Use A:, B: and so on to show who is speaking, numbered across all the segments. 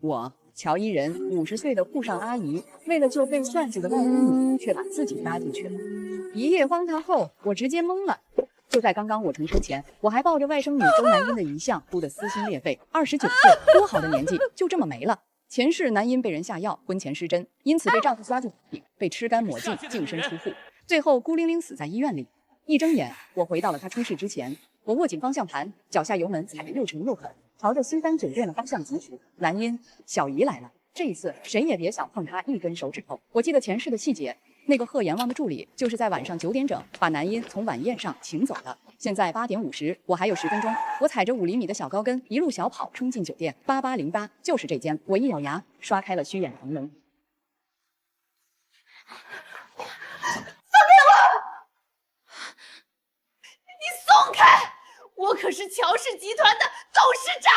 A: 我乔伊人50岁的沪上阿姨，为了救被算计的外孙女，却把自己搭进去了。一夜荒唐后，我直接懵了。就在刚刚我重生前，我还抱着外甥女周南音的遗像，哭得撕心裂肺。29岁，多好的年纪，就这么没了。前世南音被人下药，婚前失贞，因此被丈夫抓住被吃干抹净，净身出户，最后孤零零死在医院里。一睁眼，我回到了她出事之前。我握紧方向盘，脚下油门踩得又沉又狠，朝着新丹酒店的方向疾驰。南音，小姨来了，这一次谁也别想碰她一根手指头。我记得前世的细节，那个贺阎王的助理就是在晚上9点整把南音从晚宴上请走的。现在8点50，我还有10分钟。我踩着5厘米的小高跟，一路小跑冲进酒店8808，就是这间。我一咬牙，刷开了虚掩旁门。
B: 松开！我可是乔氏集团的董事长。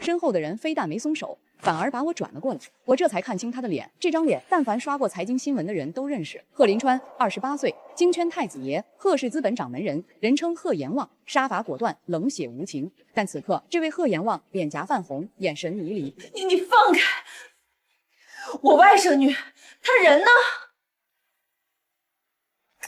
A: 身后的人非但没松手，反而把我转了过来。我这才看清他的脸，这张脸但凡刷过财经新闻的人都认识。贺林川，28岁，京圈太子爷，贺氏资本掌门人，人称贺阎王，杀伐果断，冷血无情。但此刻，这位贺阎王脸颊泛红，眼神迷离。
B: 你放开！我外甥女，她人呢？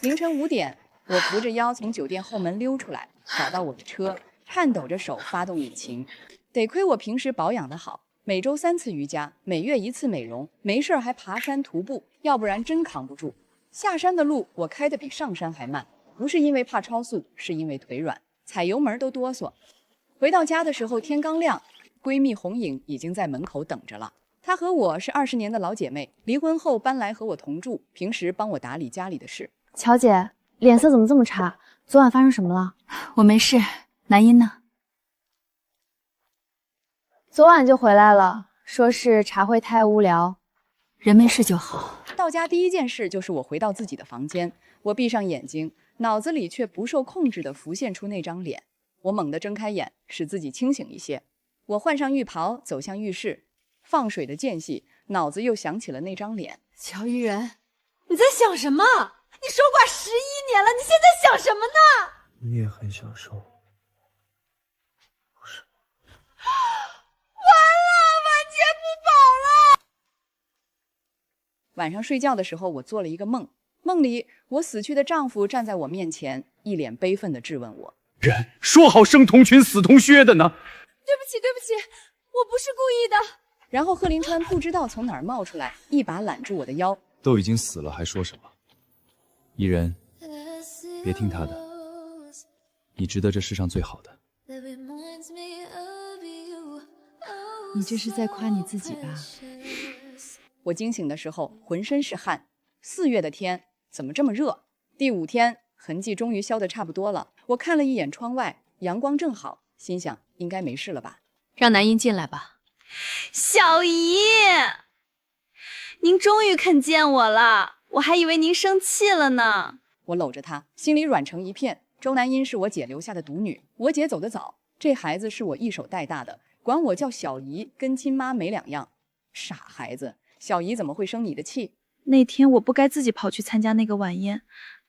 A: 凌晨5点。我扶着腰从酒店后门溜出来，找到我的车，颤抖着手发动引擎。得亏我平时保养得好，每周3次瑜伽，每月1次美容，没事还爬山徒步，要不然真扛不住。下山的路我开得比上山还慢，不是因为怕超速，是因为腿软，踩油门都哆嗦。回到家的时候天刚亮，闺蜜红影已经在门口等着了。她和我是20年的老姐妹，离婚后搬来和我同住，平时帮我打理家里的事。
C: 乔姐，脸色怎么这么差？昨晚发生什么了？
D: 我没事，南音呢？
C: 昨晚就回来了，说是茶会太无聊。
D: 人没事就好。
A: 到家第一件事就是我回到自己的房间，我闭上眼睛，脑子里却不受控制地浮现出那张脸。我猛地睁开眼，使自己清醒一些。我换上浴袍，走向浴室，放水的间隙，脑子又想起了那张脸。
B: 乔伊人，你在想什么？你守寡11年了，你现在想什么呢？
E: 你也很享受，不是？
B: 完了，晚节不保了！
A: 晚上睡觉的时候，我做了一个梦，梦里我死去的丈夫站在我面前，一脸悲愤地质问我：
E: 人说好生同群，死同靴的呢？
B: 对不起，对不起，我不是故意的。
A: 然后贺林川不知道从哪儿冒出来，一把揽住我的腰。
F: 都已经死了，还说什么？伊人，别听他的，你值得这世上最好的。
D: 你这是在夸你自己吧？
A: 我惊醒的时候浑身是汗，4月的天怎么这么热？第5天，痕迹终于消得差不多了。我看了一眼窗外，阳光正好，心想应该没事了吧。
D: 让南音进来吧。
B: 小姨，您终于肯见我了。我还以为您生气了呢。
A: 我搂着她，心里软成一片。周南音是我姐留下的独女，我姐走得早，这孩子是我一手带大的，管我叫小姨，跟亲妈没两样。傻孩子，小姨怎么会生你的气？
G: 那天我不该自己跑去参加那个晚宴，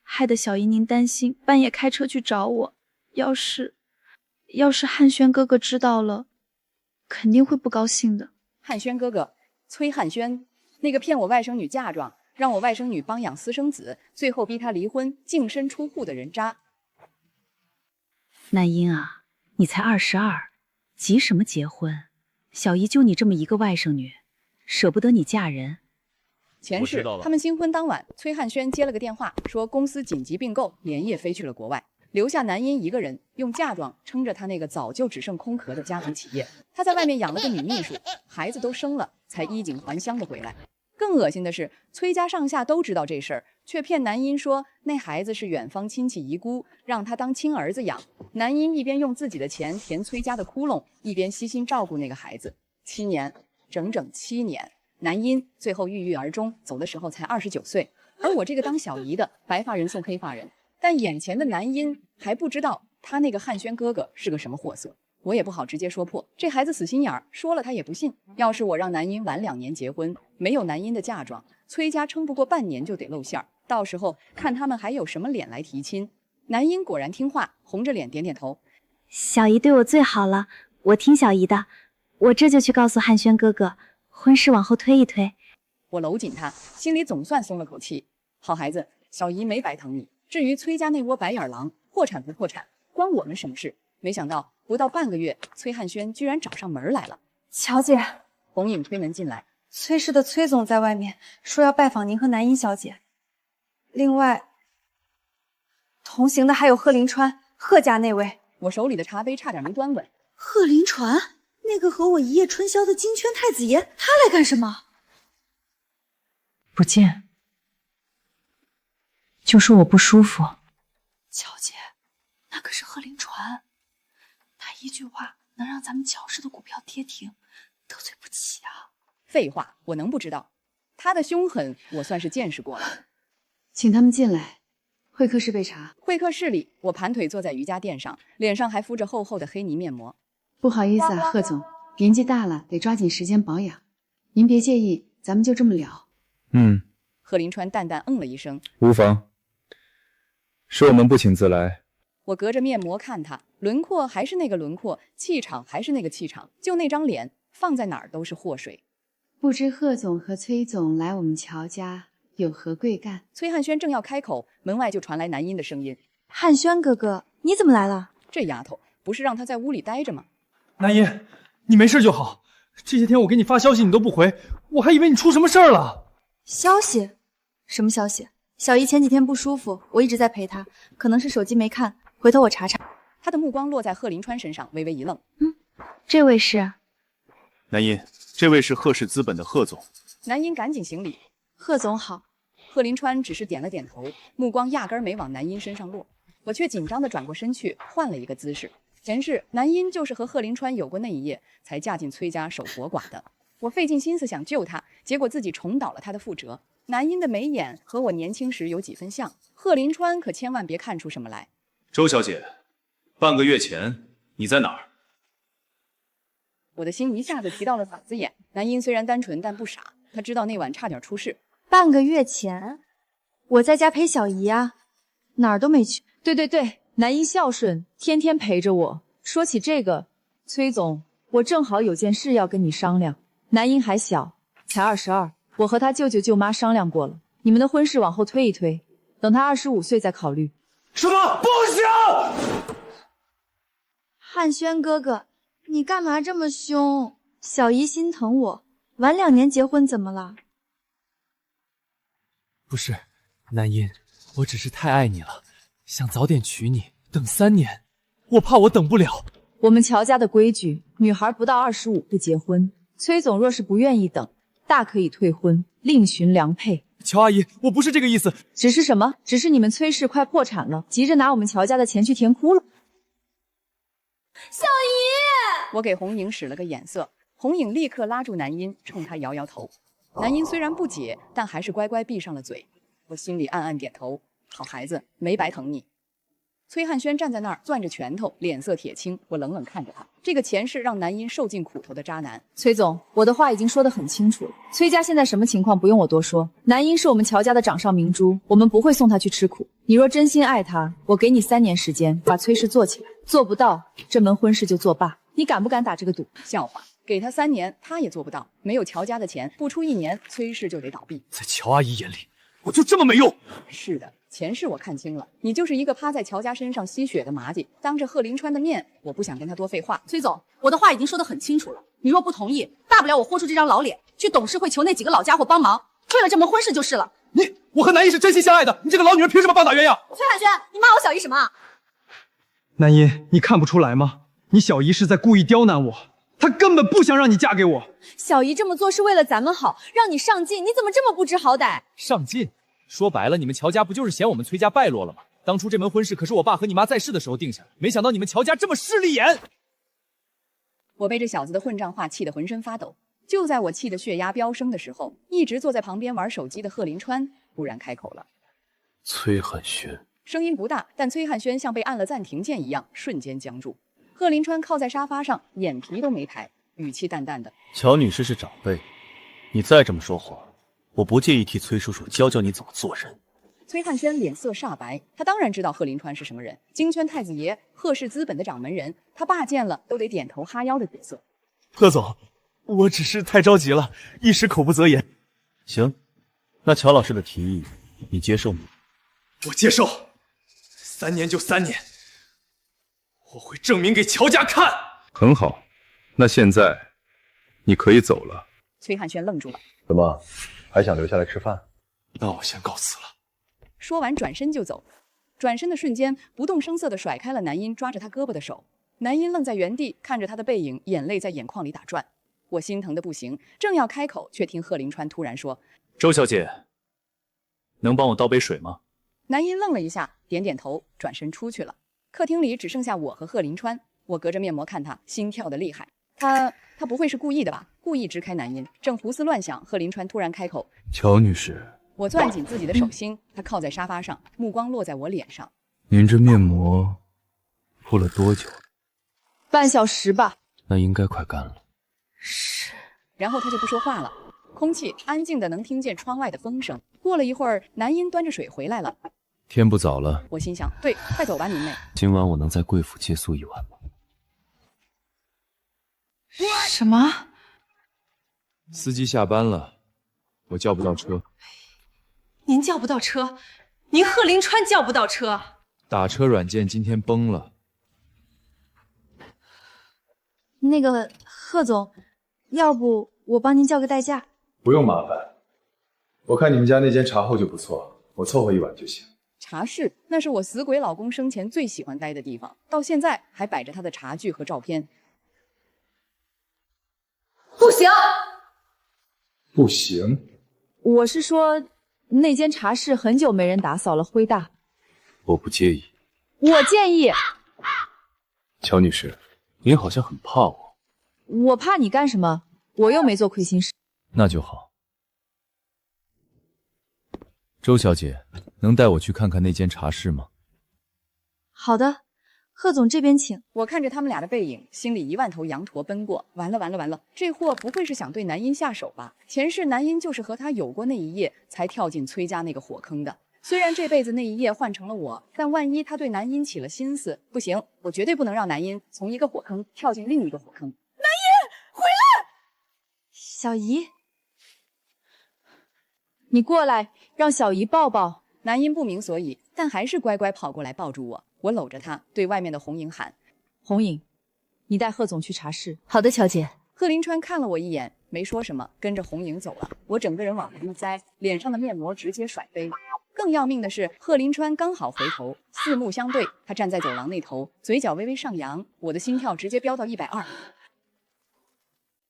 G: 害得小姨您担心，半夜开车去找我。要是汉轩哥哥知道了，肯定会不高兴的。
A: 汉轩哥哥，崔汉轩，那个骗我外甥女嫁妆，让我外甥女帮养私生子，最后逼她离婚，净身出户的人渣。
D: 南音啊，你才22，急什么结婚？小姨就你这么一个外甥女，舍不得你嫁人。
A: 前世他们新婚当晚，崔汉轩接了个电话，说公司紧急并购，连夜飞去了国外，留下南音一个人，用嫁妆撑着他那个早就只剩空壳的家族企业。他在外面养了个女秘书，孩子都生了，才衣锦还乡的回来。更恶心的是，崔家上下都知道这事儿，却骗南音说那孩子是远方亲戚遗孤，让他当亲儿子养。南音一边用自己的钱填崔家的窟窿，一边悉心照顾那个孩子。7年，整整7年。南音最后郁郁而终，走的时候才29岁。而我这个当小姨的，白发人送黑发人。但眼前的南音还不知道他那个汉轩哥哥是个什么货色。我也不好直接说破，这孩子死心眼儿，说了他也不信。要是我让南音晚2年结婚，没有南音的嫁妆，崔家撑不过半年就得露馅儿，到时候看他们还有什么脸来提亲。南音果然听话，红着脸点点头。
C: 小姨对我最好了，我听小姨的，我这就去告诉汉轩哥哥，
D: 婚事往后推一推。
A: 我搂紧他，心里总算松了口气。好孩子，小姨没白疼你。至于崔家那窝白眼狼，破产不破产，关我们什么事？没想到不到半个月，崔汉轩居然找上门来了。
C: 乔姐，
A: 红影推门进来，
C: 崔氏的崔总在外面说要拜访您和南音小姐。另外，同行的还有贺林川，贺家那位。
A: 我手里的茶杯差点没端稳。
G: 贺林传，那个和我一夜春宵的金圈太子爷，他来干什么？
D: 不见，就说我不舒服。
G: 乔姐，那可是贺林传，他一句话能让咱们乔氏的股票跌停，得罪不起啊！
A: 废话，我能不知道？他的凶狠，我算是见识过了。
C: 请他们进来，会客室备茶。
A: 会客室里，我盘腿坐在瑜伽垫上，脸上还敷着厚厚的黑泥面膜。
C: 不好意思啊，贺总，年纪大了，得抓紧时间保养。您别介意，咱们就这么聊。
A: 贺林川淡淡嗯了一声，
F: 无妨。是我们不请自来。
A: 我隔着面膜看他，轮廓还是那个轮廓，气场还是那个气场，就那张脸，放在哪儿都是祸水。
C: 不知贺总和崔总来我们乔家有何贵干？
A: 崔汉轩正要开口，门外就传来南音的声音：“
G: 汉轩哥哥，你怎么来了？
A: 这丫头不是让她在屋里待着吗？”
E: 南音，你没事就好。这些天我给你发消息你都不回，我还以为你出什么事儿了。
G: 消息？什么消息？小姨前几天不舒服，我一直在陪她，可能是手机没看，回头我查查。
A: 他的目光落在贺林川身上，微微一愣。
D: 这位是？
H: 南音，这位是贺氏资本的贺总。
A: 南音赶紧行礼。
G: 贺总好。
A: 贺林川只是点了点头，目光压根没往南音身上落。我却紧张地转过身去，换了一个姿势。前世南音就是和贺林川有过那一夜，才嫁进崔家守活寡的。我费尽心思想救她，结果自己重蹈了她的覆辙。南音的眉眼和我年轻时有几分像，贺林川可千万别看出什么来。
H: 周小姐，半个月前你在哪儿？
A: 我的心一下子提到了嗓子眼。南音虽然单纯，但不傻，她知道那晚差点出事。
G: 半个月前，我在家陪小姨啊，哪儿都没去。
I: 对，南音孝顺，天天陪着我。说起这个，崔总，我正好有件事要跟你商量。南音还小，才22，我和他舅舅舅妈商量过了，你们的婚事往后推一推，等他25岁再考虑。
E: 什么？不行！
G: 汉轩哥哥，你干嘛这么凶？小姨心疼我，晚2年结婚怎么了？
E: 不是，南音，我只是太爱你了，想早点娶你，等3年，我怕我等不了。
I: 我们乔家的规矩，女孩不到25不结婚。崔总若是不愿意等，大可以退婚，另寻良配。
E: 乔阿姨，我不是这个意思。
I: 只是什么？只是你们崔氏快破产了，急着拿我们乔家的钱去填窟窿。
B: 小姨，
A: 我给红影使了个眼色，红影立刻拉住南音，冲他摇摇头。南音虽然不解，但还是乖乖闭上了嘴。我心里暗暗点头，好孩子，没白疼你。崔汉轩站在那儿攥着拳头，脸色铁青。我冷冷看着他，这个前世让南音受尽苦头的渣男。
I: 崔总，我的话已经说得很清楚了，崔家现在什么情况不用我多说。南音是我们乔家的掌上明珠，我们不会送她去吃苦。你若真心爱她，我给你3年时间把崔氏做起来，做不到，这门婚事就作罢。你敢不敢打这个赌？
A: 笑话，给他3年，他也做不到。没有乔家的钱，不出1年，崔氏就得倒闭。
E: 在乔阿姨眼里，我就这么没用？
A: 是的。前世我看清了，你就是一个趴在乔家身上吸血的麻鸡。当着贺林川的面，我不想跟他多废话。
J: 崔总，我的话已经说得很清楚了，你若不同意，大不了我豁出这张老脸，去董事会求那几个老家伙帮忙，退了这门婚事就是了。
E: 我和南音是真心相爱的，你这个老女人凭什么棒打鸳鸯？
J: 崔海轩，你骂我小姨什么？
E: 南音，你看不出来吗？你小姨是在故意刁难我，她根本不想让你嫁给我。
G: 小姨这么做是为了咱们好，让你上进，你怎么这么不知好歹？
F: 上进？说白了，你们乔家不就是嫌我们崔家败落了吗？当初这门婚事可是我爸和你妈在世的时候定下的，没想到你们乔家这么势利眼。
A: 我被这小子的混账话气得浑身发抖。就在我气得血压飙升的时候，一直坐在旁边玩手机的贺林川突然开口了：“
H: 崔汉轩。”
A: 声音不大，但崔汉轩像被按了暂停键一样，瞬间僵住。贺林川靠在沙发上，眼皮都没抬，语气淡淡的：“
H: 乔女士是长辈，你再这么说话，我不介意替崔叔叔教教你怎么做人。”
A: 崔汉轩脸色煞白，他当然知道贺林川是什么人，京圈太子爷，贺氏资本的掌门人，他爸见了都得点头哈腰的角色。
E: 贺总，我只是太着急了，一时口不择言。
H: 行，那乔老师的提议你接受吗？
E: 我接受，3年就3年，我会证明给乔家看。
K: 很好，那现在你可以走了。
A: 崔汉轩愣住了，
H: 怎么，还想留下来吃饭？
E: 那我先告辞了。
A: 说完转身就走。转身的瞬间，不动声色地甩开了南音抓着他胳膊的手。南音愣在原地，看着他的背影，眼泪在眼眶里打转。我心疼的不行，正要开口，却听贺林川突然说：“
F: 周小姐，能帮我倒杯水吗？”
A: 南音愣了一下，点点头，转身出去了。客厅里只剩下我和贺林川，我隔着面膜看他，心跳的厉害。他不会是故意的吧？故意支开南音，正胡思乱想，贺林川突然开口：“
K: 乔女士。”
A: 我攥紧自己的手心，他靠在沙发上，目光落在我脸上。
K: 您这面膜敷了多久？
I: 半小时吧。
K: 那应该快干了。
A: 是。然后他就不说话了，空气安静的能听见窗外的风声。过了一会儿，南音端着水回来了。
K: 天不早了，
A: 我心想，对，快走吧，明媚。
K: 今晚我能在贵府借宿一晚吗？
I: 什么？
F: 司机下班了，我叫不到车。
J: 您叫不到车，您贺林川叫不到车。
F: 打车软件今天崩了。
C: 那个贺总，要不我帮您叫个代驾？
K: 不用麻烦，我看你们家那间茶后就不错，我凑合一晚就行。
A: 茶室，那是我死鬼老公生前最喜欢待的地方，到现在还摆着他的茶具和照片。
J: 不行，
K: 不行。
I: 我是说，那间茶室很久没人打扫了，灰大。
K: 我不介意。
I: 我建议。
K: 乔女士，您好像很怕我。
I: 我怕你干什么？我又没做亏心事。
F: 那就好。周小姐，能带我去看看那间茶室吗？
C: 好的，贺总这边请。
A: 我看着他们俩的背影，心里1万头羊驼奔过。完了完了完了，这货不会是想对南音下手吧？前世南音就是和他有过那一夜，才跳进崔家那个火坑的。虽然这辈子那一夜换成了我，但万一他对南音起了心思，不行，我绝对不能让南音从一个火坑跳进另一个火坑。南
J: 音，回来！
C: 小姨，
I: 你过来，让小姨抱抱。
A: 南音不明所以，但还是乖乖跑过来抱住我。我搂着他，对外面的红影喊：“
I: 红影，你带贺总去茶室。”
C: 好的，乔姐。
A: 贺林川看了我一眼，没说什么，跟着红影走了。我整个人往旁一栽，脸上的面膜直接甩飞。更要命的是，贺林川刚好回头，四目相对，他站在走廊那头，嘴角微微上扬，我的心跳直接飙到120。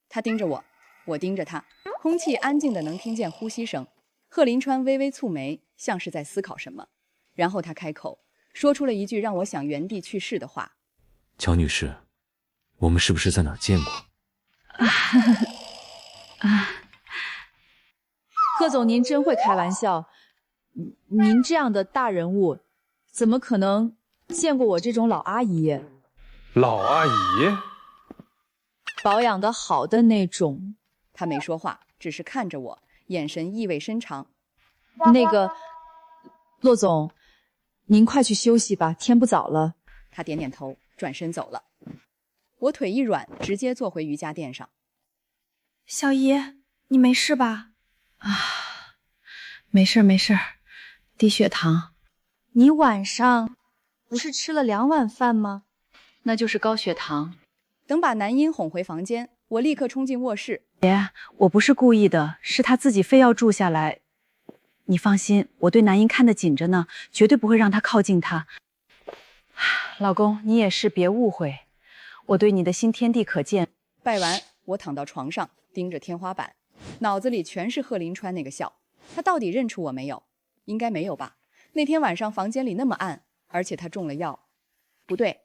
A: 他盯着我，我盯着他，空气安静的能听见呼吸声。贺林川微微蹙眉，像是在思考什么，然后他开口，说出了一句让我想原地去世的话：“
L: 乔女士，我们是不是在哪儿见过？”
I: 贺总，您真会开玩笑。您这样的大人物，怎么可能见过我这种老阿姨？
K: 老阿姨？
I: 保养的好的那种。
A: 他没说话，只是看着我，眼神意味深长。
I: 那个，骆总，您快去休息吧，天不早了。
A: 他点点头，转身走了。我腿一软，直接坐回瑜伽垫上。
G: 小姨，你没事吧？啊，没事没事，低血糖。
C: 你晚上不是吃了2碗饭吗？
D: 那就是高血糖。
A: 等把南音哄回房间，我立刻冲进卧室。
D: 姐，我不是故意的，是他自己非要住下来。你放心，我对南音看得紧着呢，绝对不会让他靠近他。老公，你也是别误会，我对你的心天地可见。
A: 拜完，我躺到床上，盯着天花板，脑子里全是贺林川那个笑。他到底认出我没有？应该没有吧？那天晚上房间里那么暗，而且他中了药。不对，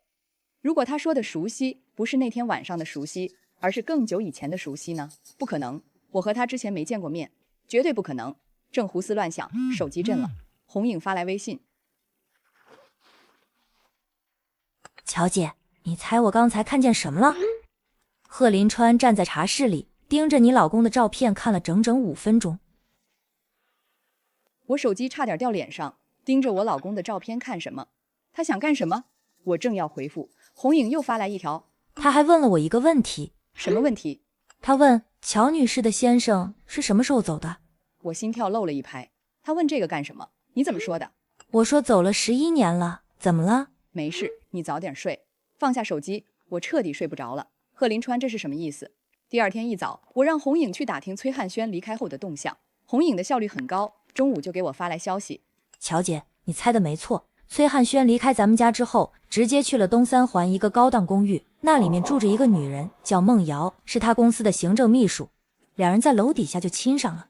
A: 如果他说的熟悉不是那天晚上的熟悉，而是更久以前的熟悉呢？不可能，我和他之前没见过面，绝对不可能。正胡思乱想，手机震了，红影发来微信：
M: 乔姐，你猜我刚才看见什么了？贺林川站在茶室里，盯着你老公的照片看了整整5分钟。
A: 我手机差点掉脸上，盯着我老公的照片看什么？他想干什么？我正要回复，红影又发来一条，
M: 他还问了我一个问题。
A: 什么问题？
M: 他问乔女士的先生是什么时候走的？
A: 我心跳漏了一拍。他问这个干什么？你怎么说的？
M: 我说走了11年了，怎么了？
A: 没事，你早点睡。放下手机，我彻底睡不着了。贺林川这是什么意思？第二天一早，我让红影去打听崔汉轩离开后的动向。红影的效率很高，中午就给我发来消息。
M: 乔姐，你猜的没错，崔汉轩离开咱们家之后，直接去了东三环一个高档公寓，那里面住着一个女人，叫孟瑶，是他公司的行政秘书。两人在楼底下就亲上了。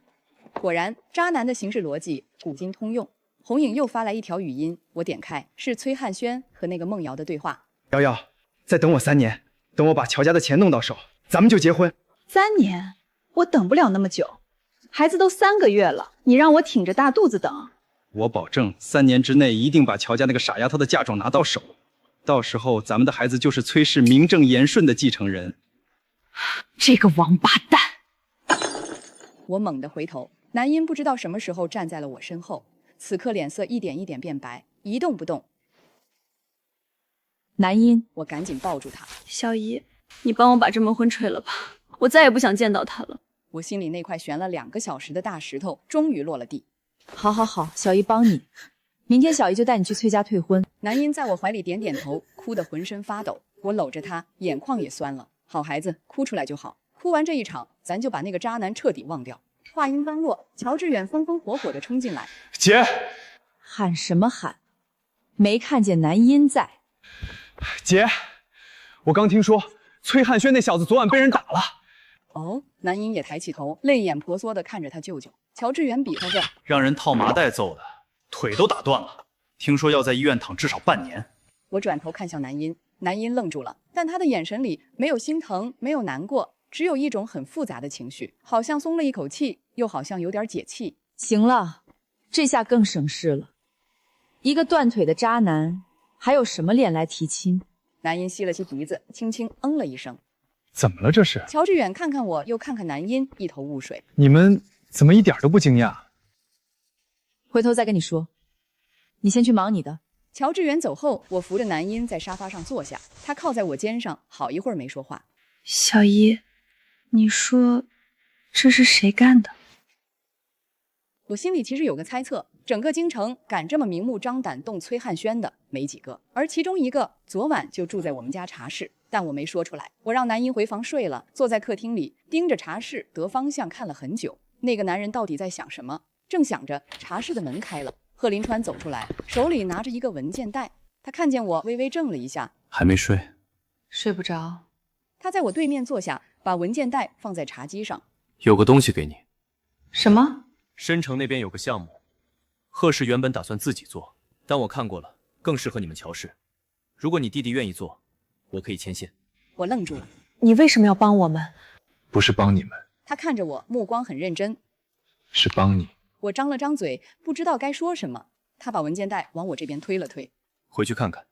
A: 果然，渣男的行事逻辑古今通用。红影又发来一条语音，我点开，是崔汉轩和那个孟瑶的对话。
N: 瑶瑶，再等我3年，等我把乔家的钱弄到手，咱们就结婚。
G: 3年？我等不了那么久，孩子都3个月了，你让我挺着大肚子等？
N: 我保证3年之内一定把乔家那个傻丫头的嫁妆拿到手，到时候咱们的孩子就是崔氏名正言顺的继承人。
G: 这个王八蛋！
A: 我猛地回头，南音不知道什么时候站在了我身后，此刻脸色一点一点变白，一动不动。
I: 南音，
A: 我赶紧抱住他。
B: 小姨，你帮我把这门婚吹了吧，我再也不想见到他了。
A: 我心里那块悬了2个小时的大石头终于落了地。
I: 好好好，小姨帮你，明天小姨就带你去崔家退婚。
A: 南音在我怀里点点头，哭得浑身发抖。我搂着她，眼眶也酸了。好孩子，哭出来就好，哭完这一场，咱就把那个渣男彻底忘掉。话音刚落，乔致远风风火火地冲进来。
N: 姐，
I: 喊什么喊？没看见南音在？
N: 姐，我刚听说崔汉轩那小子昨晚被人打了。
A: 哦，南音也抬起头，泪眼婆娑地看着他舅舅。乔致远比划着，
H: 让人套麻袋揍的，腿都打断了，听说要在医院躺至少半年。
A: 我转头看向南音，南音愣住了，但他的眼神里没有心疼，没有难过，只有一种很复杂的情绪，好像松了一口气，又好像有点解气。
I: 行了，这下更省事了。一个断腿的渣男，还有什么脸来提亲？
A: 南音吸了吸鼻子，轻轻嗯了一声。
N: 怎么了这是？
A: 乔致远看看我，又看看南音，一头雾水。
N: 你们怎么一点都不惊讶？
I: 回头再跟你说，你先去忙你的。
A: 乔致远走后，我扶着南音在沙发上坐下，他靠在我肩上，好一会儿没说话。
G: 小姨，你说这是谁干的？
A: 我心里其实有个猜测，整个京城敢这么明目张胆动崔汉轩的没几个，而其中一个昨晚就住在我们家茶室，但我没说出来。我让南音回房睡了，坐在客厅里盯着茶室得方向看了很久。那个男人到底在想什么？正想着，茶室的门开了，贺林川走出来，手里拿着一个文件袋。他看见我，微微怔了一下。
F: 还没睡？
I: 睡不着。
A: 他在我对面坐下，把文件袋放在茶几上。
F: 有个东西给你。
I: 什么？
F: 申城那边有个项目，贺氏原本打算自己做，但我看过了，更适合你们乔氏。如果你弟弟愿意做，我可以牵线。
A: 我愣住了。
G: 你为什么要帮我们？
K: 不是帮你们。
A: 他看着我，目光很认真。
K: 是帮你。
A: 我张了张嘴，不知道该说什么。他把文件袋往我这边推了推。
F: 回去看看，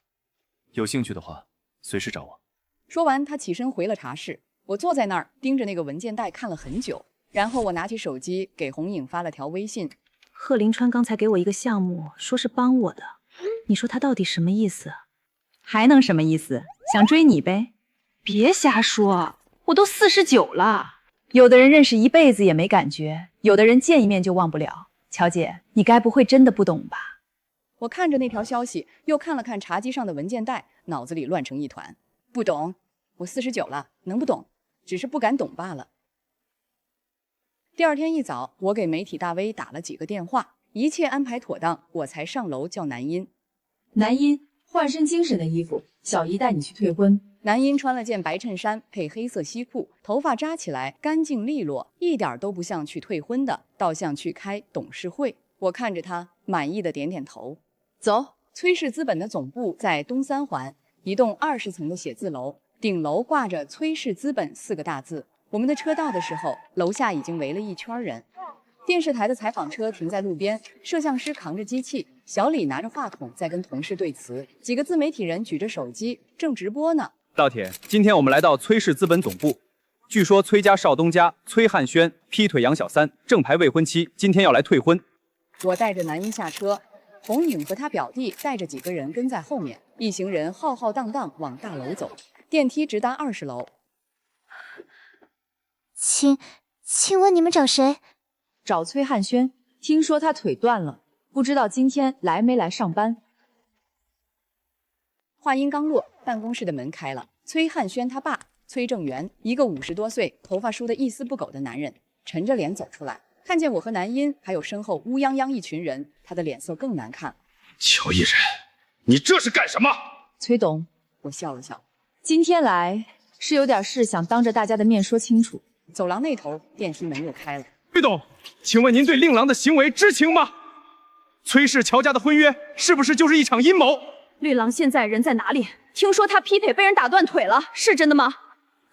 F: 有兴趣的话，随时找我。
A: 说完，他起身回了茶室。我坐在那儿，盯着那个文件袋看了很久。然后我拿起手机给红影发了条微信。
D: 贺林川刚才给我一个项目，说是帮我的，你说他到底什么意思？还能什么意思？想追你呗？
G: 别瞎说，我都49了。
D: 有的人认识一辈子也没感觉，有的人见一面就忘不了。乔姐，你该不会真的不懂吧？
A: 我看着那条消息，又看了看茶几上的文件袋，脑子里乱成一团。不懂？我49了，能不懂？只是不敢懂罢了。第二天一早，我给媒体大 V 打了几个电话，一切安排妥当，我才上楼叫南音。
I: 南音，换身精神的衣服，小姨带你去退婚。
A: 南音穿了件白衬衫配黑色西裤，头发扎起来干净利落，一点都不像去退婚的，倒像去开董事会。我看着她，满意的点点头。走，崔氏资本的总部在东三环，一栋20层的写字楼，顶楼挂着崔氏资本4个大字。我们的车到的时候，楼下已经围了一圈人。电视台的采访车停在路边，摄像师扛着机器，小李拿着话筒在跟同事对词，几个自媒体人举着手机正直播呢。
N: 老铁，今天我们来到崔氏资本总部，据说崔家少东家崔汉轩劈腿养小三，正牌未婚妻，今天要来退婚。
A: 我带着南音下车，红影和他表弟带着几个人跟在后面，一行人浩浩荡荡往大楼走，电梯直达20楼。
O: 请问你们找谁？
I: 找崔汉轩，听说他腿断了，不知道今天来没来上班。
A: 话音刚落，办公室的门开了，崔汉轩他爸崔正元，一个50多岁、头发梳得一丝不苟的男人，沉着脸走出来，看见我和南音，还有身后乌泱泱一群人，他的脸色更难看。
N: 乔一人，你这是干什么？
I: 崔董，
A: 我笑了笑，
I: 今天来是有点事想当着大家的面说清楚。
A: 走廊那头，电梯门又开了。
N: 崔董，请问您对令郎的行为知情吗？崔氏乔家的婚约是不是就是一场阴谋？
G: 绿郎现在人在哪里？听说他劈腿被人打断腿了，是真的吗？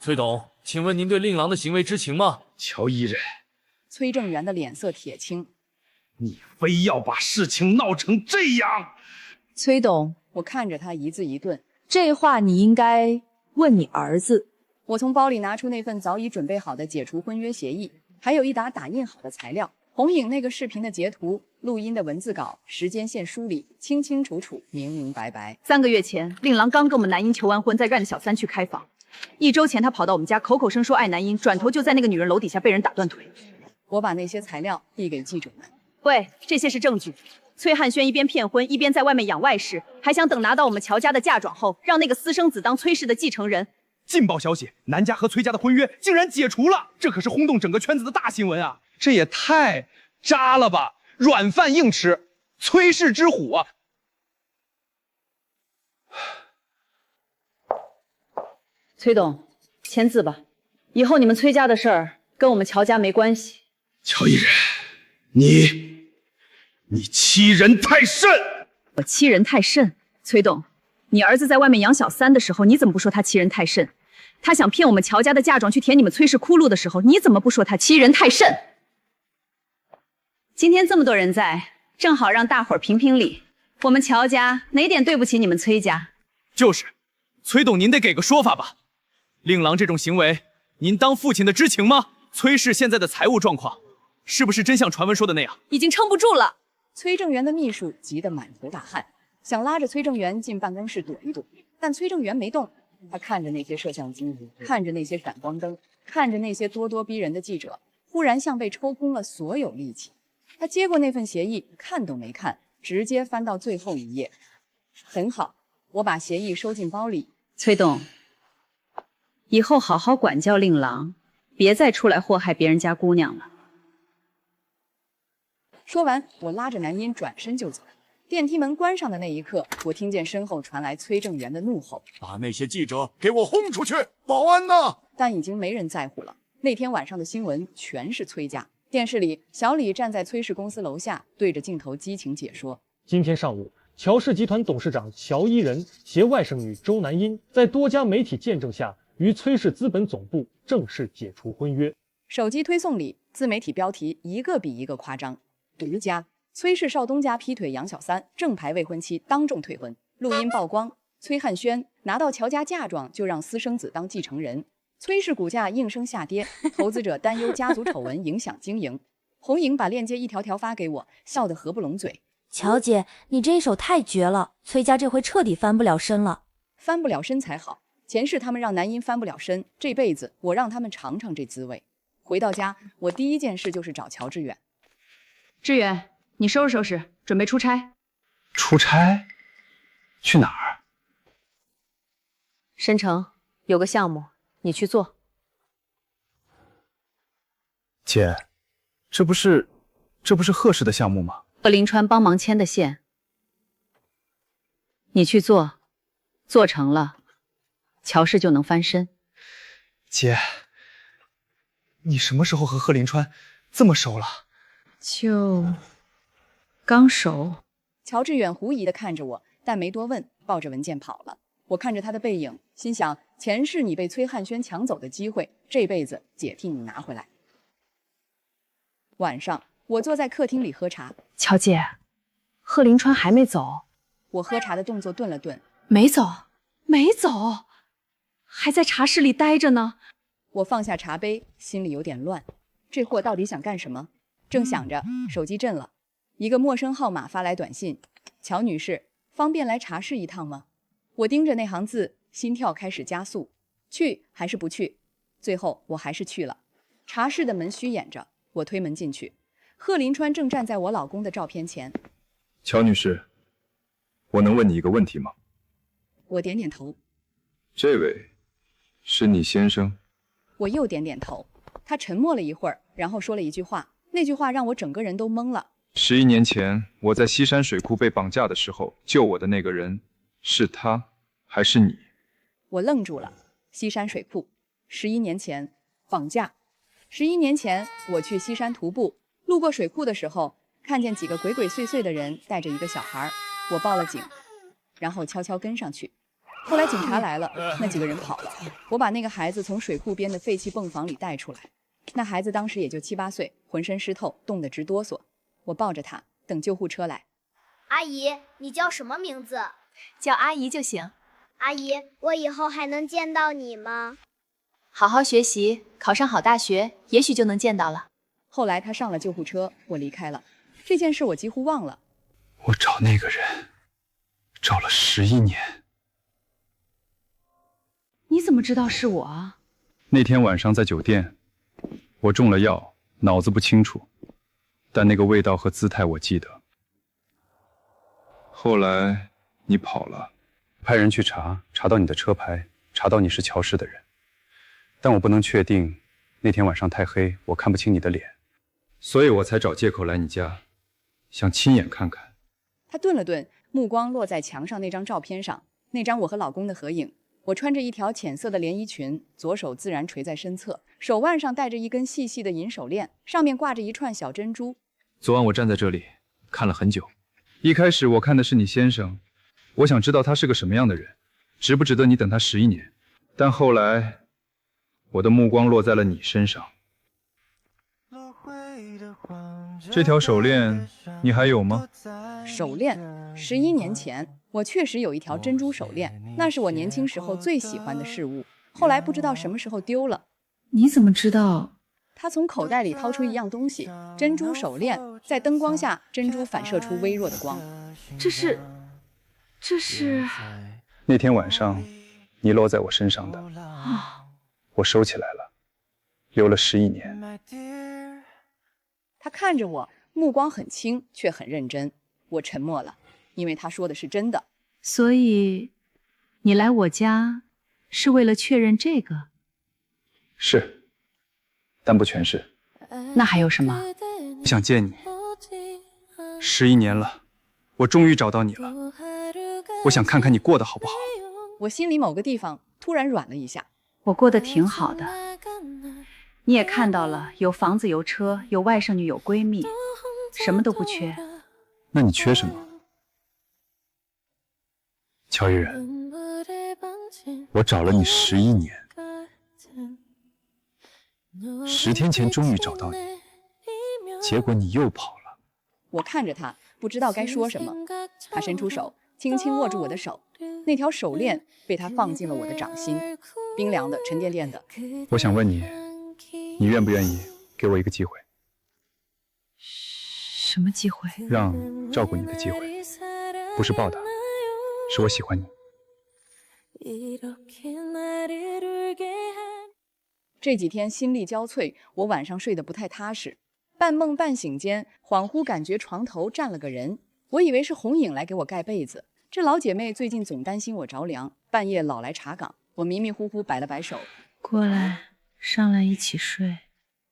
E: 崔董，请问您对令郎的行为知情吗？
N: 乔一人，
A: 崔正元的脸色铁青，
N: 你非要把事情闹成这样？
I: 崔董，
A: 我看着他一字一顿，
I: 这话你应该问你儿子。
A: 我从包里拿出那份早已准备好的解除婚约协议，还有一沓打印好的材料，红影那个视频的截图，录音的文字稿，时间线梳理，清清楚楚，明明白白。
G: 3个月前，令郎刚跟我们南音求完婚，再让小三去开房。1周前，他跑到我们家，口口声说爱南音，转头就在那个女人楼底下被人打断腿。
A: 我把那些材料递给记者们。
G: 喂，这些是证据。崔汉轩一边骗婚，一边在外面养外室，还想等拿到我们乔家的嫁妆后，让那个私生子当崔氏的继承人。
N: 劲爆消息，南家和崔家的婚约竟然解除了，这可是轰动整个圈子的大新闻啊！这也太渣了吧，软饭硬吃，崔氏之虎啊！
G: 崔董，签字吧，以后你们崔家的事儿跟我们乔家没关系。
N: 乔一人，你欺人太甚！
G: 我欺人太甚？崔董，你儿子在外面养小三的时候，你怎么不说他欺人太甚？他想骗我们乔家的嫁妆去填你们崔氏窟窿的时候，你怎么不说他欺人太甚？今天这么多人在，正好让大伙儿评评理，我们乔家哪点对不起你们崔家？
F: 就是，崔董您得给个说法吧。令郎这种行为，您当父亲的知情吗？崔氏现在的财务状况，是不是真像传闻说的那样？
G: 已经撑不住了。
A: 崔正元的秘书急得满头大汗，想拉着崔正元进办公室躲一躲，但崔正元没动。他看着那些摄像机，看着那些闪光灯，看着那些咄咄逼人的记者，忽然像被抽空了所有力气。他接过那份协议，看都没看，直接翻到最后一页。很好，我把协议收进包里。
G: 崔董，以后好好管教令郎，别再出来祸害别人家姑娘了。
A: 说完，我拉着南音转身就走。电梯门关上的那一刻，我听见身后传来崔正元的怒吼：“
P: 把那些记者给我轰出去！保安呢？”
A: 但已经没人在乎了。那天晚上的新闻全是崔家。电视里，小李站在崔氏公司楼下，对着镜头激情解说：
Q: 今天上午，乔氏集团董事长乔一人携外甥女周南音，在多家媒体见证下，与崔氏资本总部正式解除婚约。
A: 手机推送里，自媒体标题一个比一个夸张。独家。崔氏少东家劈腿养小三，正牌未婚妻当众退婚。录音曝光，崔汉轩拿到乔家嫁妆就让私生子当继承人。崔氏股价应声下跌，投资者担忧家族丑闻影响经营。红影把链接一条条发给我，笑得合不拢嘴。
M: 乔姐，你这一手太绝了，崔家这回彻底翻不了身了。
A: 翻不了身才好，前世他们让南音翻不了身，这辈子我让他们尝尝这滋味。回到家，我第一件事就是找乔致远。
G: 致远，你收拾收拾，准备出差。
N: 出差？去哪儿？
G: 申城有个项目，你去做。
K: 姐，这不是贺氏的项目吗？
G: 贺林川帮忙牵的线，你去做，做成了，乔氏就能翻身。
N: 姐，你什么时候和贺林川这么熟了？
G: 就刚熟。
A: 乔致远狐疑地看着我，但没多问，抱着文件跑了。我看着他的背影，心想：前世你被崔汉轩抢走的机会，这辈子姐替你拿回来。晚上，我坐在客厅里喝茶。
G: 乔姐，贺林川还没走。
A: 我喝茶的动作顿了顿，
G: 没走，没走，还在茶室里待着呢。
A: 我放下茶杯，心里有点乱。这货到底想干什么？正想着，手机震了，一个陌生号码发来短信：乔女士，方便来茶室一趟吗？我盯着那行字，心跳开始加速。去还是不去？最后我还是去了。茶室的门虚掩着，我推门进去，贺林川正站在我老公的照片前。
K: 乔女士，我能问你一个问题吗？
A: 我点点头。
K: 这位是你先生？
A: 我又点点头。他沉默了一会儿，然后说了一句话，那句话让我整个人都懵了。
K: 11年前我在西山水库被绑架的时候，救我的那个人是他还是你？
A: 我愣住了。西山水库，11年前绑架。11年前我去西山徒步，路过水库的时候，看见几个鬼鬼祟祟的人带着一个小孩，我报了警，然后悄悄跟上去。后来警察来了，那几个人跑了，我把那个孩子从水库边的废弃泵房里带出来。那孩子当时也就7、8岁，浑身湿透，冻得直哆嗦。我抱着他，等救护车来。
O: 阿姨，你叫什么名字？
G: 叫阿姨就行。
O: 阿姨，我以后还能见到你吗？
G: 好好学习，考上好大学，也许就能见到了。
A: 后来他上了救护车，我离开了。这件事我几乎忘了。
K: 我找那个人，找了11年。
D: 你怎么知道是我啊？
K: 那天晚上在酒店，我中了药，脑子不清楚，但那个味道和姿态我记得。后来你跑了，派人去查到你的车牌，查到你是乔氏的人，但我不能确定，那天晚上太黑，我看不清你的脸，所以我才找借口来你家，想亲眼看看。
A: 他顿了顿，目光落在墙上那张照片上，那张我和老公的合影。我穿着一条浅色的连衣裙，左手自然垂在身侧，手腕上戴着一根细细的银手链，上面挂着一串小珍珠。
K: 昨晚我站在这里看了很久，一开始我看的是你先生，我想知道他是个什么样的人，值不值得你等他11年。但后来我的目光落在了你身上。这条手链你还有吗？
A: 手链，11年前我确实有一条珍珠手链，那是我年轻时候最喜欢的饰物，后来不知道什么时候丢了。
D: 你怎么知道？
A: 他从口袋里掏出一样东西，珍珠手链，在灯光下，珍珠反射出微弱的光。
D: 这是
K: 那天晚上你落在我身上的，我收起来了，留了11年。
A: 他看着我，目光很轻，却很认真。我沉默了，因为他说的是真的。
D: 所以，你来我家是为了确认这个？
K: 是，但不全是。
D: 那还有什么？
K: 我想见你。11年了，我终于找到你了。我想看看你过得好不好。
A: 我心里某个地方突然软了一下。
D: 我过得挺好的。你也看到了，有房子，有车，有外甥女，有闺蜜，什么都不缺。
K: 那你缺什么？乔一人，我找了你11年，10天前终于找到你，结果你又跑了。
A: 我看着他，不知道该说什么。他伸出手，轻轻握住我的手，那条手链被他放进了我的掌心，冰凉的，沉甸甸的。
K: 我想问你，你愿不愿意给我一个机会？
D: 什么机会？
K: 让照顾你的机会，不是报答，是我喜欢你。
A: 这几天心力交瘁，我晚上睡得不太踏实，半梦半醒间，恍惚感觉床头站了个人，我以为是红影来给我盖被子。这老姐妹最近总担心我着凉，半夜老来查岗。我迷迷糊糊摆了摆手，
D: 过来，上来一起睡。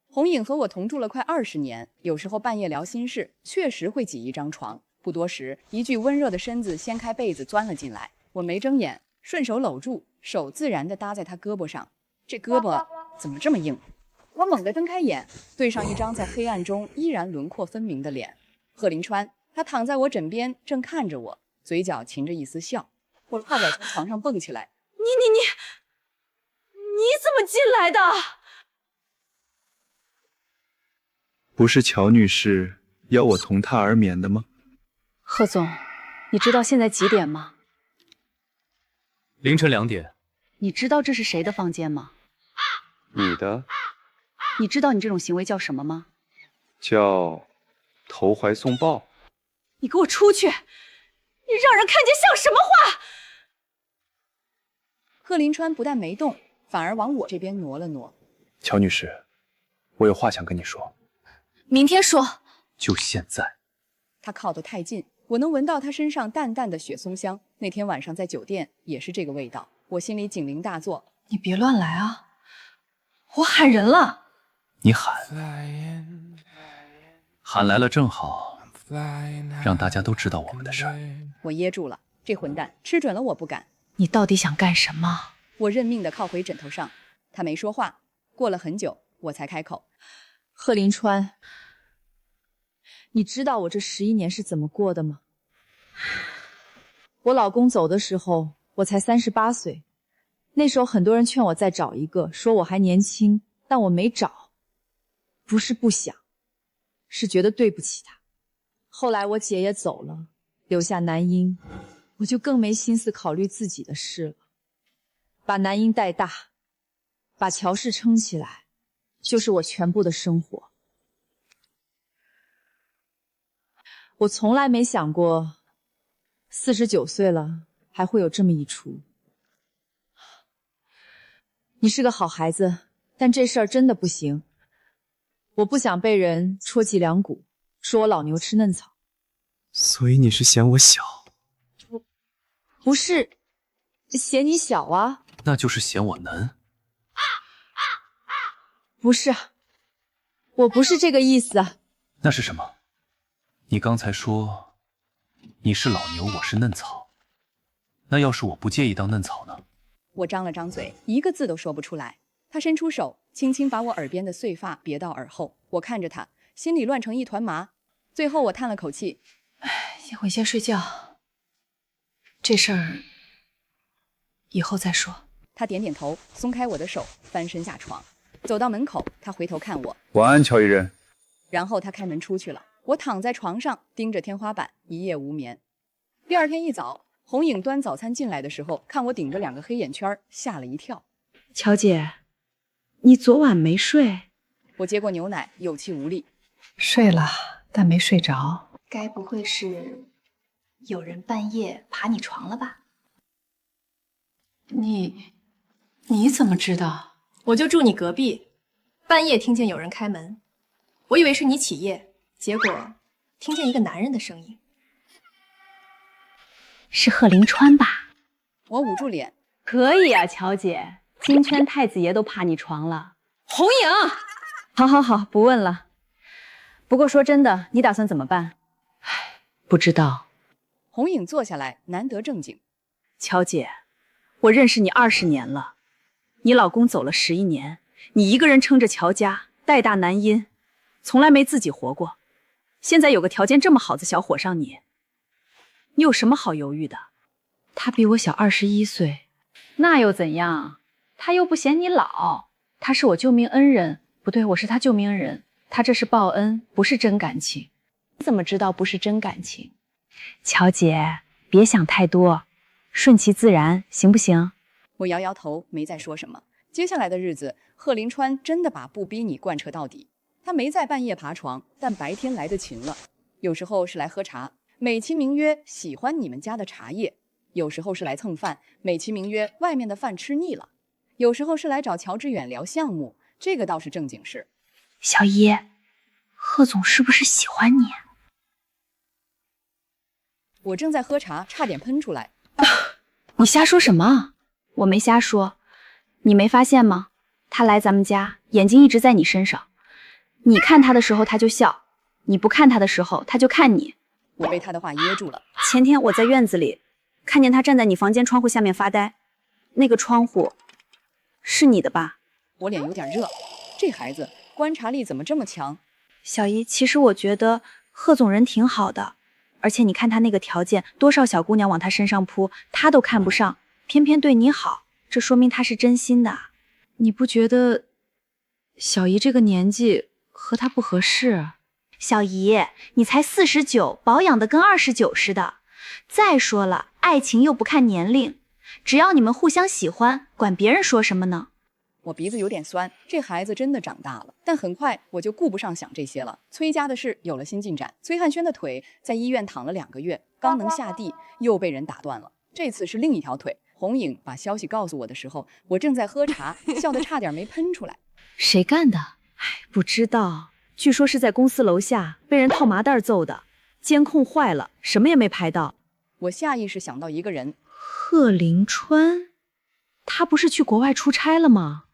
A: 红影和我同住了快20年，有时候半夜聊心事，确实会挤一张床。不多时，一具温热的身子掀开被子钻了进来，我没睁眼，顺手搂住，手自然地搭在他胳膊上。这胳膊怎么这么硬？我猛地睁开眼，对上一张在黑暗中依然轮廓分明的脸。贺林川，他躺在我枕边，正看着我，嘴角噙着一丝笑。我差点从床上蹦起来。
G: 你怎么进来的？
K: 不是乔女士邀我同榻而眠的吗？
D: 贺总，你知道现在几点吗？
E: 凌晨2点。
D: 你知道这是谁的房间吗？
K: 你的。
D: 你知道你这种行为叫什么吗？
K: 叫投怀送抱。
G: 你给我出去！你让人看见像什么话？
A: 贺林川不但没动，反而往我这边挪了挪。
K: 乔女士，我有话想跟你说。
J: 明天说。
K: 就现在。
A: 他靠得太近，我能闻到他身上淡淡的雪松香。那天晚上在酒店也是这个味道，我心里警铃大作。
C: 你别乱来啊！我喊人了。
H: 你喊来了正好，让大家都知道我们的事儿。
A: 我噎住了，这混蛋吃准了我不敢。
D: 你到底想干什么？
A: 我认命的靠回枕头上，他没说话。过了很久，我才开口。
I: 贺林川，你知道我这11年是怎么过的吗？我老公走的时候，我才38岁。那时候很多人劝我再找一个，说我还年轻，但我没找。不是不想，是觉得对不起他。后来我姐也走了，留下男婴，我就更没心思考虑自己的事了。把男婴带大，把乔氏撑起来，就是我全部的生活。我从来没想过，49岁了还会有这么一出。你是个好孩子，但这事儿真的不行。我不想被人戳脊梁骨，说我老牛吃嫩草。
E: 所以你是嫌我小？
I: 不是，嫌你小啊。
H: 那就是嫌我能。
I: 不是，我不是这个意思啊。
H: 那是什么？你刚才说你是老牛，我是嫩草。那要是我不介意当嫩草呢？
A: 我张了张嘴，一个字都说不出来。他伸出手，轻轻把我耳边的碎发别到耳后。我看着他，心里乱成一团麻。最后我叹了口气，
C: 先回先睡觉，这事儿以后再说。
A: 他点点头，松开我的手，翻身下床，走到门口，他回头看我，
K: 晚安，乔伊人。
A: 然后他开门出去了。我躺在床上，盯着天花板，一夜无眠。第二天一早，红影端早餐进来的时候，看我顶着2个黑眼圈，吓了一跳。
D: 乔姐，你昨晚没睡？
A: 我接过牛奶，有气无力。
C: 睡了，但没睡着。
J: 该不会是有人半夜爬你床了吧？你怎么知道？我就住你隔壁，半夜听见有人开门，我以为是你起夜，结果听见一个男人的声音。
D: 是贺林川吧？
A: 我捂住脸。
D: 可以啊，乔姐，金圈太子爷都爬你床了。
I: 红影，
D: 好，不问了。不过说真的，你打算怎么办？不知道。
A: 红影坐下来，难得正经。
D: 乔姐，我认识你20年了，你老公走了11年，你一个人撑着乔家，带大男婴，从来没自己活过。现在有个条件这么好的小伙上你有什么好犹豫的？他比我小21岁，那又怎样？他又不嫌你老，他是我救命恩人，不对，我是他救命恩人，他这是报恩，不是真感情。你怎么知道不是真感情？乔姐，别想太多，顺其自然，行不行？
A: 我摇摇头，没再说什么。接下来的日子，贺林川真的把不逼你贯彻到底。他没在半夜爬床，但白天来的勤了。有时候是来喝茶，美其名曰喜欢你们家的茶叶；有时候是来蹭饭，美其名曰外面的饭吃腻了；有时候是来找乔致远聊项目，这个倒是正经事。
D: 小姨，贺总是不是喜欢你？
A: 我正在喝茶，差点喷出来。
D: 你瞎说什么？我没瞎说，你没发现吗？他来咱们家，眼睛一直在你身上，你看他的时候他就笑，你不看他的时候他就看你。
A: 我被他的话噎住了。
D: 前天我在院子里看见他站在你房间窗户下面发呆，那个窗户是你的吧？
A: 我脸有点热，这孩子观察力怎么这么强？
D: 小姨，其实我觉得贺总人挺好的，而且你看他那个条件，多少小姑娘往他身上扑，他都看不上，偏偏对你好，这说明他是真心的。你不觉得小姨这个年纪和他不合适？小姨，你才49，保养的跟29似的。再说了，爱情又不看年龄，只要你们互相喜欢，管别人说什么呢？
A: 我鼻子有点酸，这孩子真的长大了。但很快我就顾不上想这些了。崔家的事有了新进展，崔汉轩的腿在医院躺了2个月，刚能下地又被人打断了，这次是另一条腿。红影把消息告诉我的时候，我正在喝茶，笑得差点没喷出来。
I: 谁干的？
D: 不知道，据说是在公司楼下被人套麻袋揍的，监控坏了，什么也没拍到。
A: 我下意识想到一个人，
D: 贺林川，他不是去国外出差了吗？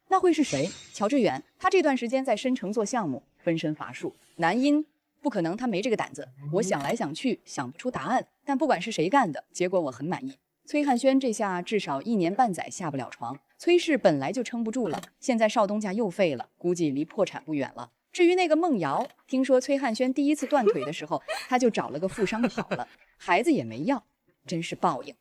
A: 那会是谁？乔致远，他这段时间在深城做项目，分身乏术。南音，不可能，他没这个胆子。我想来想去，想不出答案。但不管是谁干的，结果我很满意。崔汉轩这下至少1年半载下不了床，崔氏本来就撑不住了，现在少东家又废了，估计离破产不远了。至于那个孟瑶，听说崔汉轩第一次断腿的时候，他就找了个富商跑了，孩子也没要，真是报应。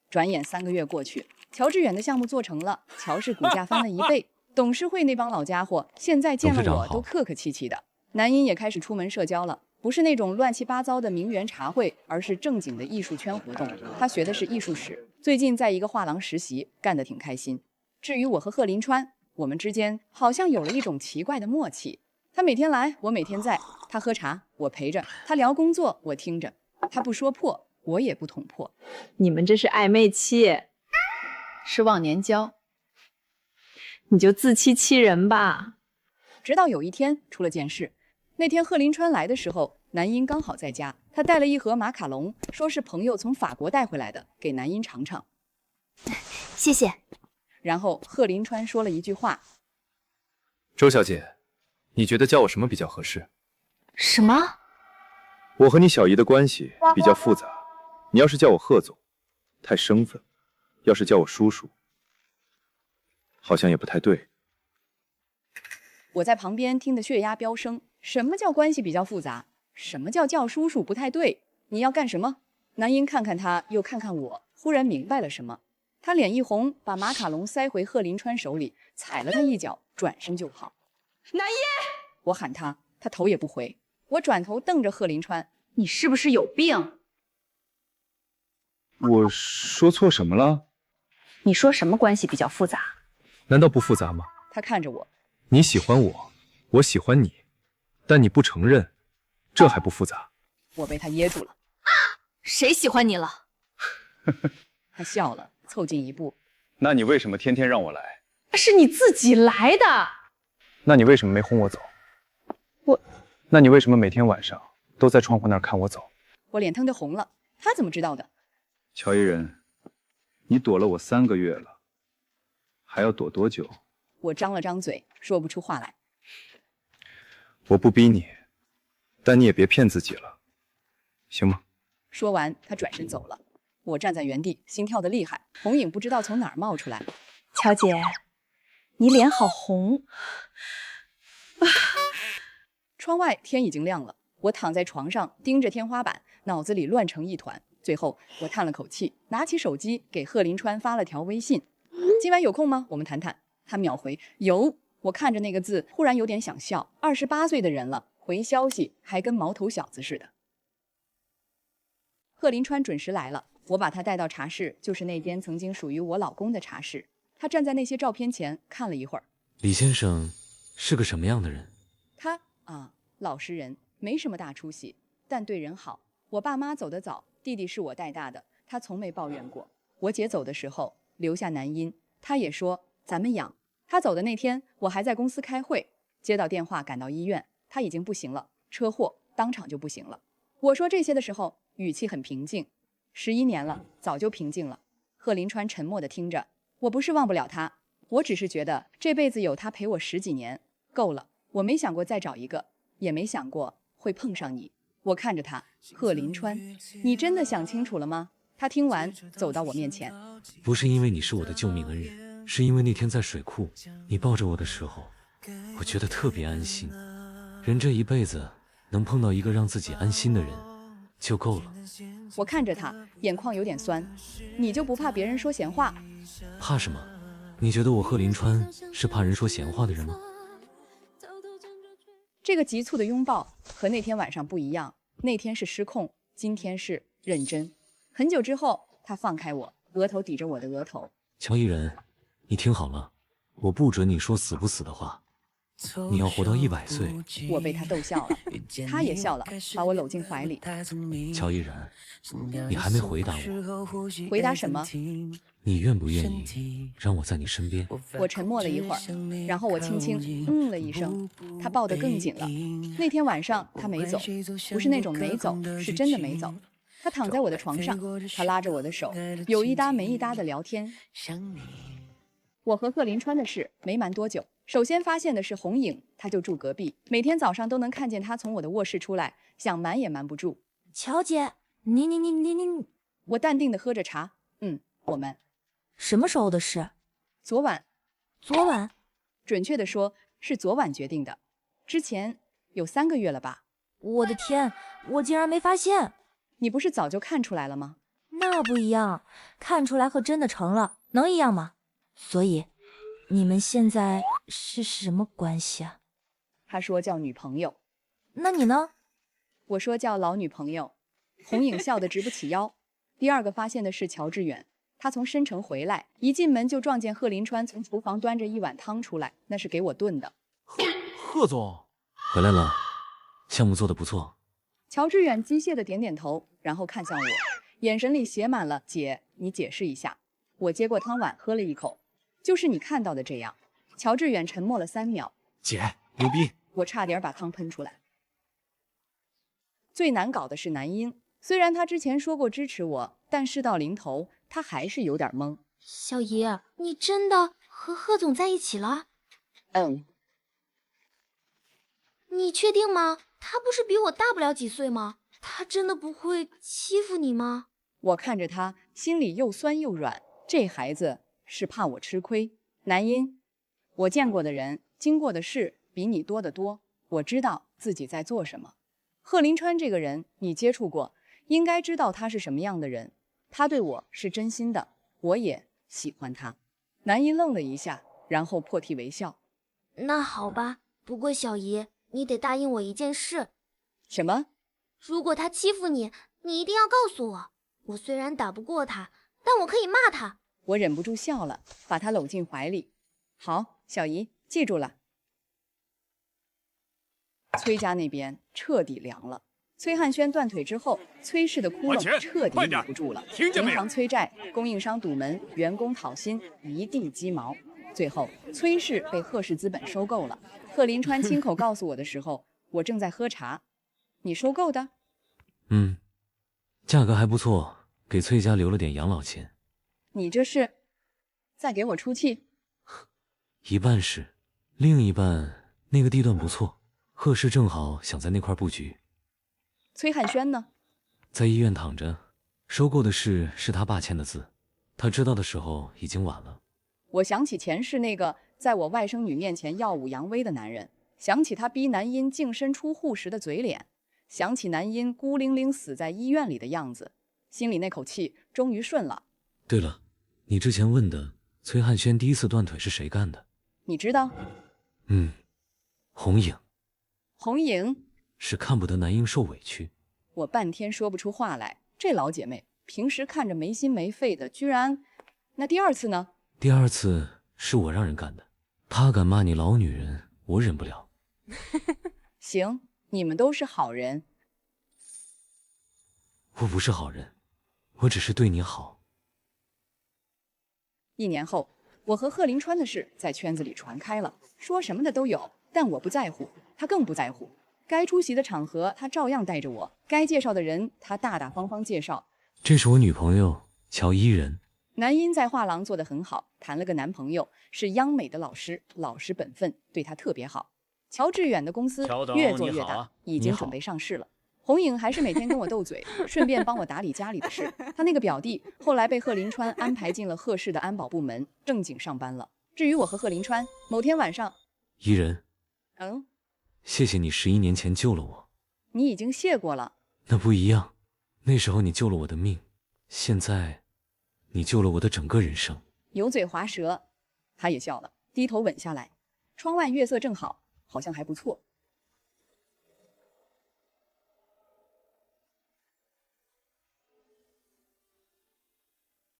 A: 转眼3个月过去，乔致远的项目做成了，乔氏股价翻了1倍，董事会那帮老家伙现在见了我都客客气气的。南音也开始出门社交了。不是那种乱七八糟的名媛茶会，而是正经的艺术圈活动。他学的是艺术史，最近在一个画廊实习，干得挺开心。至于我和贺林川，我们之间好像有了一种奇怪的默契。他每天来，我每天在；他喝茶，我陪着；他聊工作，我听着；他不说破，我也不捅破。
G: 你们这是暧昧期，
I: 是忘年交，
G: 你就自欺欺人吧。
A: 直到有一天出了件事。那天贺林川来的时候，南音刚好在家，他带了一盒马卡龙，说是朋友从法国带回来的，给南音尝尝。
B: 谢谢。
A: 然后贺林川说了一句话：
E: 周小姐，你觉得叫我什么比较合适？
B: 什么？
K: 我和你小姨的关系比较复杂，你要是叫我贺总，太生分；要是叫我叔叔，好像也不太对。
A: 我在旁边听得血压飙升。什么叫关系比较复杂？什么叫叔叔不太对？你要干什么？南音看看他，又看看我，忽然明白了什么。他脸一红，把马卡龙塞回贺林川手里，踩了他一脚，转身就跑。
G: 南音！
A: 我喊他，他头也不回。我转头瞪着贺林川，
D: 你是不是有病？
K: 我说错什么了？
D: 你说什么关系比较复杂？
E: 难道不复杂吗？
A: 他看着我，
E: 你喜欢我，我喜欢你。但你不承认，这还不复杂？
A: 我被他噎住了。
B: 谁喜欢你了？
A: 他笑了，凑近一步。
K: 那你为什么天天让我来？
D: 是你自己来的。
K: 那你为什么没轰我走？那你为什么每天晚上都在窗户那儿看我走？
A: 我脸腾的红了。他怎么知道的？
K: 乔伊人，你躲了我3个月了，还要躲多久？
A: 我张了张嘴，说不出话来。
K: 我不逼你，但你也别骗自己了，行吗？
A: 说完，他转身走了。我站在原地，心跳的厉害，红影不知道从哪儿冒出来。
D: 乔姐，你脸好红。
A: 窗外天已经亮了，我躺在床上盯着天花板，脑子里乱成一团。最后我叹了口气，拿起手机给贺林川发了条微信：今晚有空吗？我们谈谈。他秒回有。我看着那个字，忽然有点想笑。28岁的人了，回消息还跟毛头小子似的。贺林川准时来了，我把他带到茶室，就是那间曾经属于我老公的茶室。他站在那些照片前看了一会儿。
L: 李先生是个什么样的人？
A: 他老实人，没什么大出息，但对人好。我爸妈走得早，弟弟是我带大的，他从没抱怨过。我姐走的时候留下男婴，他也说咱们养。他走的那天，我还在公司开会，接到电话赶到医院，他已经不行了，车祸，当场就不行了。我说这些的时候，语气很平静。11年了，早就平静了。贺林川沉默地听着。我不是忘不了他，我只是觉得这辈子有他陪我10几年，够了。我没想过再找一个，也没想过会碰上你。我看着他，贺林川，你真的想清楚了吗？他听完，走到我面前。
L: 不是因为你是我的救命恩人。是因为那天在水库，你抱着我的时候，我觉得特别安心。人这一辈子能碰到一个让自己安心的人就够了。
A: 我看着他，眼眶有点酸。你就不怕别人说闲话？
L: 怕什么？你觉得我贺林川是怕人说闲话的人吗？
A: 这个急促的拥抱和那天晚上不一样，那天是失控，今天是认真。很久之后，他放开我，额头抵着我的额头。
L: 乔伊人，你听好了，我不准你说死不死的话，你要活到100岁。
A: 我被他逗笑了，他也笑了，把我搂进怀里。
L: 乔伊人，你还没回答我。
A: 回答什么？
L: 你愿不愿意让我在你身边？
A: 我沉默了一会儿，然后我轻轻了一声，他抱得更紧了。那天晚上他没走，不是那种没走，是真的没走。他躺在我的床上，他拉着我的手，有一搭没一搭的聊天。我和贺林川的事没瞒多久，首先发现的是红影，他就住隔壁，每天早上都能看见他从我的卧室出来，想瞒也瞒不住。
M: 乔姐，你，
A: 我淡定的喝着茶，我们
M: 什么时候的事？
A: 昨晚，准确的说是昨晚决定的，之前有3个月了吧？
M: 我的天，我竟然没发现！
A: 你不是早就看出来了吗？
M: 那不一样，看出来和真的成了，能一样吗？所以，你们现在是什么关系啊？
A: 他说叫女朋友。
M: 那你呢？
A: 我说叫老女朋友。红影笑得直不起腰。第二个发现的是乔致远，他从申城回来，一进门就撞见贺林川从厨房端着一碗汤出来，那是给我炖的。
L: 贺总回来了，项目做得不错。
A: 乔致远机械的点点头，然后看向我，眼神里写满了姐，你解释一下。我接过汤碗喝了一口，就是你看到的这样。乔致远沉默了3秒，
L: 姐牛逼！
A: 我差点把汤喷出来。最难搞的是南音，虽然他之前说过支持我，但事到临头，他还是有点懵。
R: 小姨，你真的和贺总在一起了？你确定吗？他不是比我大不了几岁吗？他真的不会欺负你吗？
A: 我看着他，心里又酸又软，这孩子是怕我吃亏。南音，我见过的人，经过的事比你多得多，我知道自己在做什么。贺林川这个人，你接触过，应该知道他是什么样的人。他对我是真心的，我也喜欢他。南音愣了一下，然后破涕为笑。
R: 那好吧，不过小姨，你得答应我一件事。
A: 什么？
R: 如果他欺负你，你一定要告诉我。我虽然打不过他，但我可以骂他。
A: 我忍不住笑了，把他搂进怀里。好，小姨，记住了。崔家那边彻底凉了。崔汉轩断腿之后，崔氏的窟窿彻底堵不住了。银行催债，供应商堵门，员工讨薪，一地鸡毛。最后，崔氏被贺氏资本收购了。贺林川亲口告诉我的时候，我正在喝茶。你收购的？
L: 价格还不错，给崔家留了点养老钱。
A: 你这是在给我出气？
L: 一半是，另一半那个地段不错，贺氏正好想在那块布局。
A: 崔汉轩呢？
L: 在医院躺着，收购的事是他爸签的字，他知道的时候已经晚了。
A: 我想起前世那个在我外甥女面前耀武扬威的男人，想起他逼南音净身出户时的嘴脸，想起南音孤零零死在医院里的样子，心里那口气终于顺了。
L: 对了，你之前问的崔汉轩第一次断腿是谁干的？
A: 你知道？
L: 红影。
A: 红影
L: 是看不得南英受委屈。
A: 我半天说不出话来，这老姐妹平时看着没心没肺的，居然……那第二次呢？
L: 第二次是我让人干的，他敢骂你老女人，我忍不了。
A: 行，你们都是好人。
L: 我不是好人，我只是对你好。
A: 1年后，我和贺林川的事在圈子里传开了，说什么的都有，但我不在乎，他更不在乎。该出席的场合，他照样带着我；该介绍的人，他大大方方介绍。
L: 这是我女朋友乔伊人。
A: 南音在画廊做得很好，谈了个男朋友，是央美的老师，老实本分，对他特别好。乔致远的公司越做越大，已经准备上市了。红影还是每天跟我斗嘴，顺便帮我打理家里的事。他那个表弟后来被贺林川安排进了贺氏的安保部门，正经上班了。至于我和贺林川，某天晚上，
L: 伊人，谢谢你11年前救了我。
A: 你已经谢过了。
L: 那不一样，那时候你救了我的命，现在你救了我的整个人生。
A: 油嘴滑舌，他也笑了，低头吻下来。窗外月色正好，好像还不错。